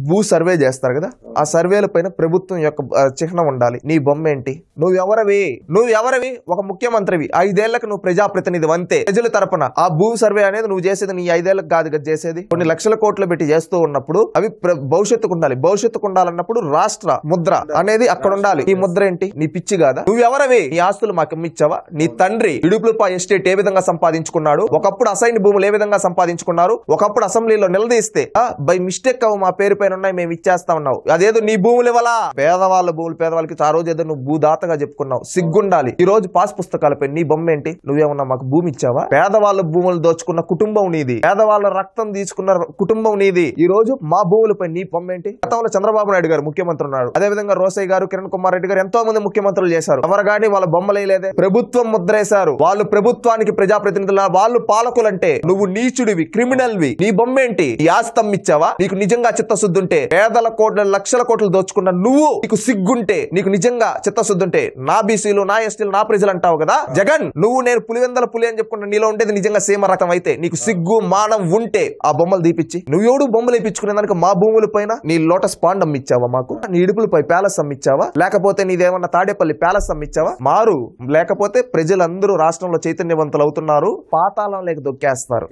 భూ సర్వే చేస్తారు కదా, ఆ సర్వేల పైన ప్రభుత్వం యొక్క చిహ్నం ఉండాలి. నీ బొమ్మ ఏంటి? నువ్వెవరవి? ఒక ముఖ్యమంత్రివి. 5 ఏళ్లకు నువ్వు ప్రజాప్రతినిధి అంతే. ప్రజల తరపున ఆ భూ సర్వే అనేది నువ్వు చేసేది నీ 5 ఏళ్లకు కాదు కదా చేసేది. కొన్ని లక్షల కోట్లు పెట్టి చేస్తూ ఉన్నప్పుడు అవి భవిష్యత్తుకు ఉండాలి. భవిష్యత్తుకు ఉండాలన్నప్పుడు రాష్ట్ర ముద్ర అనేది అక్కడ ఉండాలి. నీ ముద్ర ఏంటి? నీ పిచ్చి కాదా? నువ్వెవరవి? నీ ఆస్తులు మాకు ఇచ్చావా? నీ తండ్రి ఇడుపులపై ఎస్టేట్ ఏ విధంగా సంపాదించుకున్నాడు? ఒకప్పుడు అసైన్ భూములు ఏ విధంగా సంపాదించుకున్నారు? ఒకప్పుడు అసెంబ్లీలో నిలదీస్తే బై మిస్టేక్ అవు మా పేరు పైన ఉన్నాయి మేము ఇచ్చేస్తా ఉన్నావు. అదేదో నీ భూములు ఇవ్వాలా? పేదవాళ్ళ భూములు పేదవాళ్ళకి ఆ రోజు ఏదో నువ్వు భూదాతగా చెప్పుకున్నావు. సిగ్గుండాలి. ఈ రోజు పాస్ పుస్తకాలపై నీ బొమ్మ ఏంటి? నువ్వేమన్నా మాకు భూమి ఇచ్చావా? పేదవాళ్ళ భూములు దోచుకున్న కుటుంబం నీది. పేదవాళ్ళ రక్తం తీసుకున్న కుటుంబం నీది. ఈ రోజు మా భూములపై నీ బొమ్మ ఏంటి? గతంలో చంద్రబాబు నాయుడు గారు ముఖ్యమంత్రి ఉన్నాడు. అదే విధంగా రోసయ్య గారు, కిరణ్ కుమార్ రెడ్డి గారు ఎంతో మంది ముఖ్యమంత్రులు చేశారు. ఎవరు గానీ వాళ్ళ బొమ్మలేదే. ప్రభుత్వం ముద్రేశారు. వాళ్ళు ప్రభుత్వానికి ప్రజాప్రతినిధుల, వాళ్ళు పాలకులంటే నువ్వు నీచుడివి, క్రిమినల్వి. నీ బొమ్మ ఏంటి? ఈ ఆస్తం ఇచ్చావా? నీకు నిజంగా చిత్తశుద్ధి ఉంటే, పేదల కోట్ల లక్షల కోట్లు దోచుకున్న నువ్వు, నీకు సిగ్గుంటే, నీకు నిజంగా చిత్తశుద్ధి ఉంటే, నా బీసీలు, నా ఎస్టీలు, నా ప్రజలు అంటావు కదా జగన్. నువ్వు నేను పులివెందల పులి అని చెప్పుకున్నా నీలో ఉండేది నిజంగా సీమ రకం అయితే, నీకు సిగ్గు మానం ఉంటే ఆ బొమ్మలు తీపిచ్చి, నువ్వెవడు బొమ్మలు వేయించుకునే దానికి మా భూముల పైన నీ లోటస్ పాండ్ అమ్మిచ్చావా? మాకు నీ ఇడుపులపై ప్యాలెస్ అమ్మిచ్చావా? లేకపోతే నీదేమన్నా తాడేపల్లి ప్యాలెస్ అమ్మిచ్చావా? మారు. లేకపోతే ప్రజలందరూ రాష్ట్రంలో చైతన్యవంతులు అవుతున్నారు, పాతాళం లేక దొక్కేస్తారు.